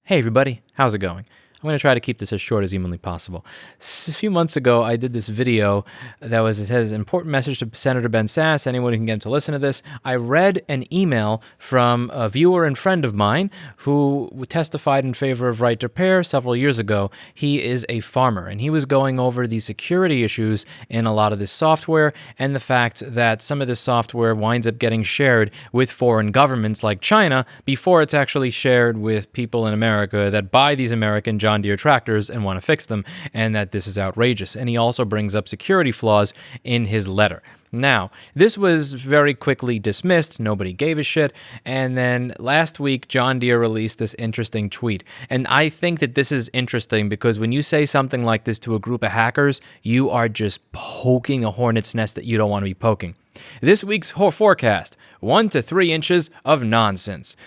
Hey everybody, how's it going? I'm going to try to keep this as short as humanly possible. A few months ago, I did this video it says, important message to Senator Ben Sass, anyone who can get him to listen to this. I read an email from a viewer and friend of mine who testified in favor of right to repair several years ago. He is a farmer, and he was going over the security issues in a lot of this software and the fact that some of this software winds up getting shared with foreign governments like China before it's actually shared with people in America that buy these American John Deere tractors and want to fix them, and that this is outrageous. And he also brings up security flaws in his letter. Now, this was very quickly dismissed. Nobody gave a shit. And then last week, John Deere released this interesting tweet. And I think that this is interesting because when you say something like this to a group of hackers, you are just poking a hornet's nest that you don't want to be poking. This week's forecast, 1 to 3 inches of nonsense.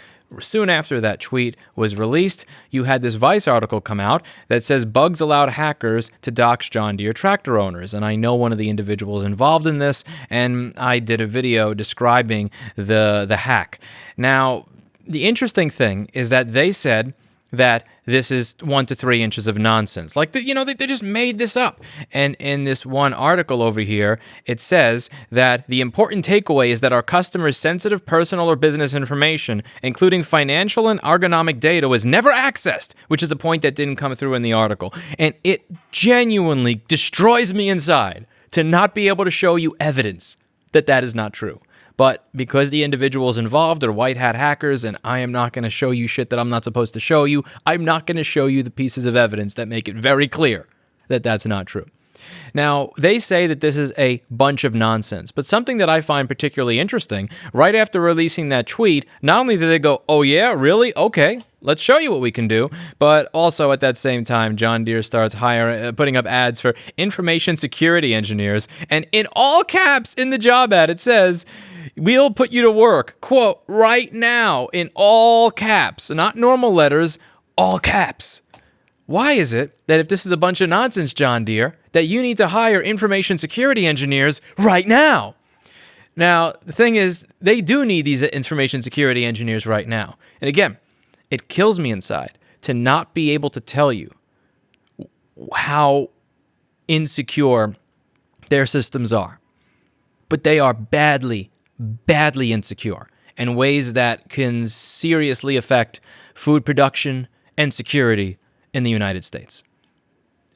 Soon after that tweet was released, you had this Vice article come out that says bugs allowed hackers to dox John Deere tractor owners. And I know one of the individuals involved in this, and I did a video describing the hack. Now, the interesting thing is that they said that this is 1 to 3 inches of nonsense. Like, they just made this up. And in this one article over here, it says that the important takeaway is that our customers' sensitive personal or business information, including financial and ergonomic data, was never accessed, which is a point that didn't come through in the article. And it genuinely destroys me inside to not be able to show you evidence that that is not true. But because the individuals involved are white hat hackers and I am not going to show you shit that I'm not supposed to show you, I'm not going to show you the pieces of evidence that make it very clear that that's not true. Now, they say that this is a bunch of nonsense, but something that I find particularly interesting, right after releasing that tweet, not only did they go, oh yeah, really? Okay, let's show you what we can do, but also at that same time, John Deere starts putting up ads for information security engineers, and in all caps in the job ad, it says, we'll put you to work, quote, right now, in all caps, not normal letters, all caps. Why is it that if this is a bunch of nonsense, John Deere, that you need to hire information security engineers right now? Now, the thing is, they do need these information security engineers right now. And again, it kills me inside to not be able to tell you how insecure their systems are. But they are badly insecure in ways that can seriously affect food production and security in the United States.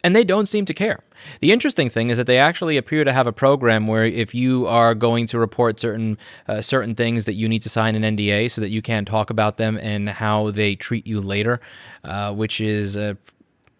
And they don't seem to care. The interesting thing is that they actually appear to have a program where if you are going to report certain things that you need to sign an NDA so that you can't talk about them and how they treat you later, which is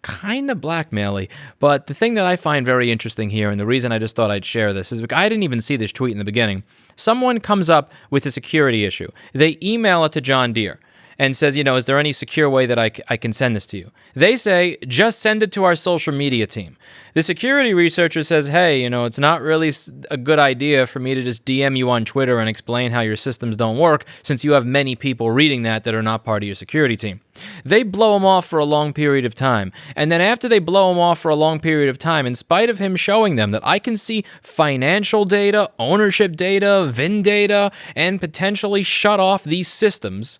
kind of blackmail-y. But the thing that I find very interesting here, and the reason I just thought I'd share this, is because I didn't even see this tweet in the beginning. Someone comes up with a security issue. They email it to John Deere and says, is there any secure way that I can send this to you? They say, just send it to our social media team. The security researcher says, hey, it's not really a good idea for me to just DM you on Twitter and explain how your systems don't work since you have many people reading that are not part of your security team. They blow him off for a long period of time. And then after they blow him off for a long period of time, in spite of him showing them that I can see financial data, ownership data, VIN data, and potentially shut off these systems,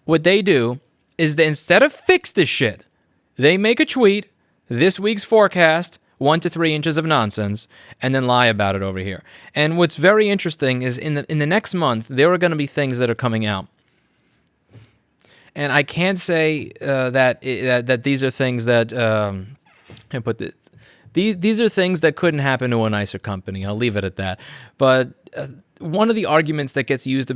what they do is that instead of fix this shit, they make a tweet, this week's forecast, 1 to 3 inches of nonsense, and then lie about it over here. And what's very interesting is in the next month, there are going to be things that are coming out. And I can't say that these are things that these are things that couldn't happen to a nicer company. I'll leave it at that. But one of the arguments that gets used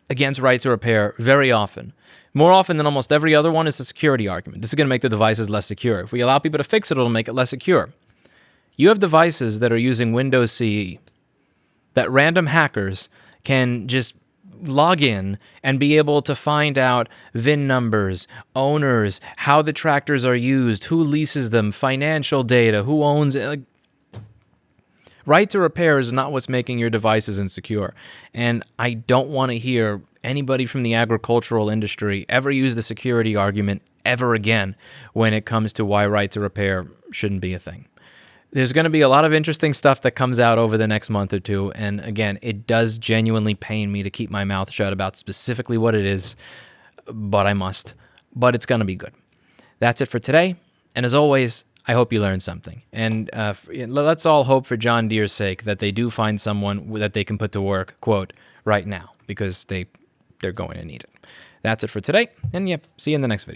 against right to repair very often, more often than almost every other one, is a security argument. This is going to make the devices less secure. If we allow people to fix it, it'll make it less secure. You have devices that are using Windows CE that random hackers can just log in and be able to find out VIN numbers, owners, how the tractors are used, who leases them, financial data, who owns it. Right to repair is not what's making your devices insecure. And I don't want to hear anybody from the agricultural industry ever use the security argument ever again when it comes to why right to repair shouldn't be a thing. There's going to be a lot of interesting stuff that comes out over the next month or two. And again, it does genuinely pain me to keep my mouth shut about specifically what it is, but I must. but it's going to be good. That's it for today. And as always, I hope you learned something. And let's all hope for John Deere's sake that they do find someone that they can put to work, quote, right now, because they're going to need it. That's it for today. And yep, see you in the next video.